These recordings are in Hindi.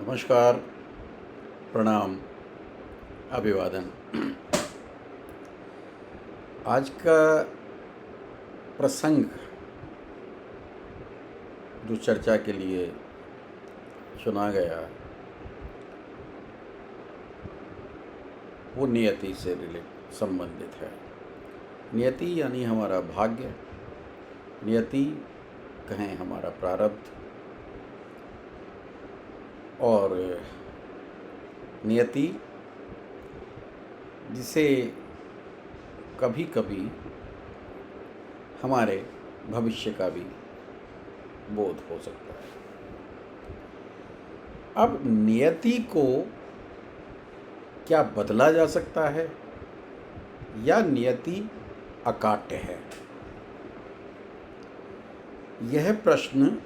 नमस्कार, प्रणाम, अभिवादन। आज का प्रसंग जो चर्चा के लिए चुना गया वो नियति से संबंधित है। नियति यानी हमारा भाग्य, नियति कहें हमारा प्रारब्ध, और नियति जिसे कभी कभी हमारे भविष्य का भी बोध हो सकता है। अब नियति को क्या बदला जा सकता है या नियति अकाट्य है? यह प्रश्न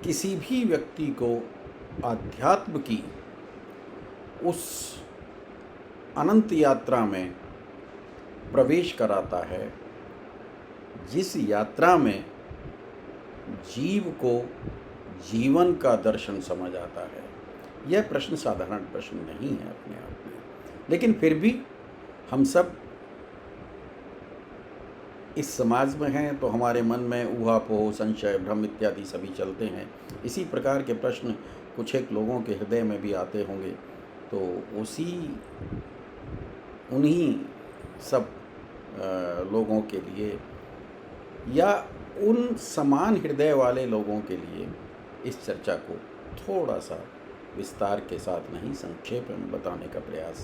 किसी भी व्यक्ति को आध्यात्म की उस अनंत यात्रा में प्रवेश कराता है जिस यात्रा में जीव को जीवन का दर्शन समझ आता है। यह प्रश्न साधारण प्रश्न नहीं है अपने आप में, लेकिन फिर भी हम सब इस समाज में हैं तो हमारे मन में ऊहापोह, संशय, भ्रम इत्यादि सभी चलते हैं। इसी प्रकार के प्रश्न कुछ एक लोगों के हृदय में भी आते होंगे, तो उन्हीं सब लोगों के लिए या उन समान हृदय वाले लोगों के लिए इस चर्चा को थोड़ा सा विस्तार के साथ नहीं, संक्षेप में बताने का प्रयास,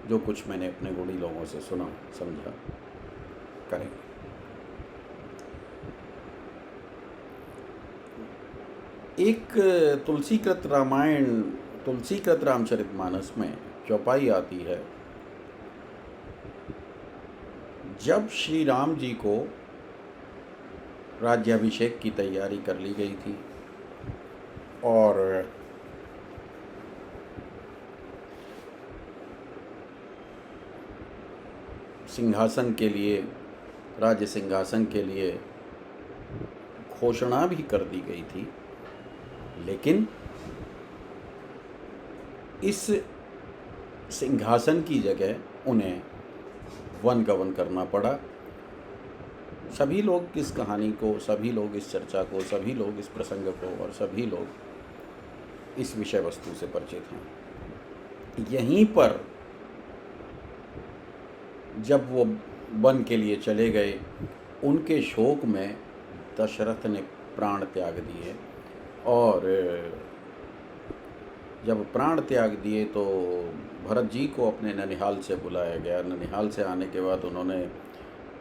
जो कुछ मैंने अपने गुणी लोगों से सुना समझा, करें। एक तुलसीकृत रामचरितमानस में चौपाई आती है, जब श्री राम जी को राज्याभिषेक की तैयारी कर ली गई थी और सिंहासन के लिए, राज्य सिंहासन के लिए घोषणा भी कर दी गई थी, लेकिन इस सिंहासन की जगह उन्हें वनगमन करना पड़ा। सभी लोग इस कहानी को, सभी लोग इस चर्चा को, सभी लोग इस प्रसंग को और सभी लोग इस विषय वस्तु से परिचित हैं। यहीं पर जब वो वन के लिए चले गए, उनके शोक में दशरथ ने प्राण त्याग दिए, और जब प्राण त्याग दिए तो भरत जी को अपने ननिहाल से बुलाया गया। ननिहाल से आने के बाद उन्होंने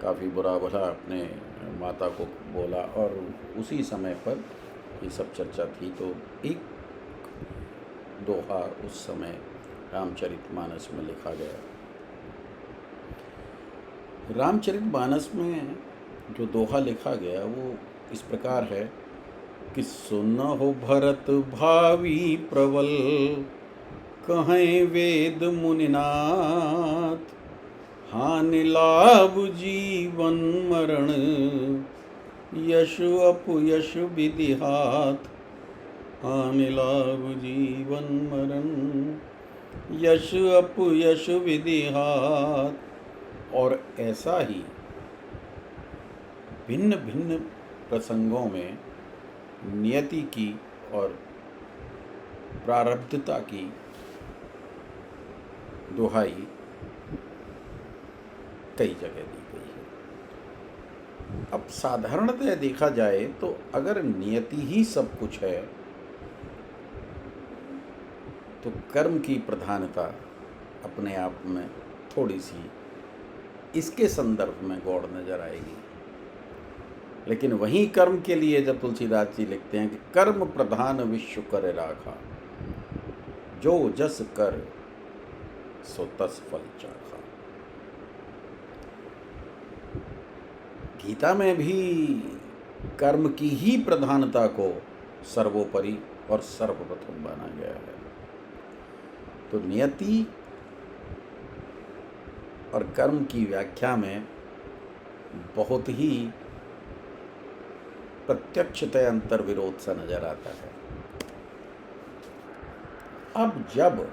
काफ़ी बुरा भला अपने माता को बोला, और उसी समय पर ये सब चर्चा थी। तो एक दोहा उस समय रामचरितमानस में लिखा गया। रामचरितमानस में जो दोहा लिखा गया वो इस प्रकार है कि सुनहु भरत भावी प्रबल, कहें वेद मुनिनाथ, हानि लाभ जीवन मरण, यश अपयश विधि हाथ। हानि लाभ जीवन मरण, यश अपयश विधि हाथ। और ऐसा ही भिन्न भिन्न प्रसंगों में नियति की और प्रारब्धता की दुहाई कई जगह दी गई है। अब साधारणतः देखा जाए तो अगर नियति ही सब कुछ है तो कर्म की प्रधानता अपने आप में थोड़ी सी इसके संदर्भ में गौड़ नजर आएगी। लेकिन वहीं कर्म के लिए जब तुलसीदास जी लिखते हैं कि कर्म प्रधान विश्व कर राखा, जो जस कर सो तस फल चाखा। गीता में भी कर्म की ही प्रधानता को सर्वोपरि और सर्वप्रथम माना गया है। तो नियति और कर्म की व्याख्या में बहुत ही प्रत्यक्षतः अंतर विरोध सा नजर आता है। अब जब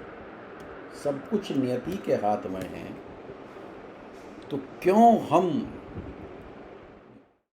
सब कुछ नियति के हाथ में है तो क्यों हम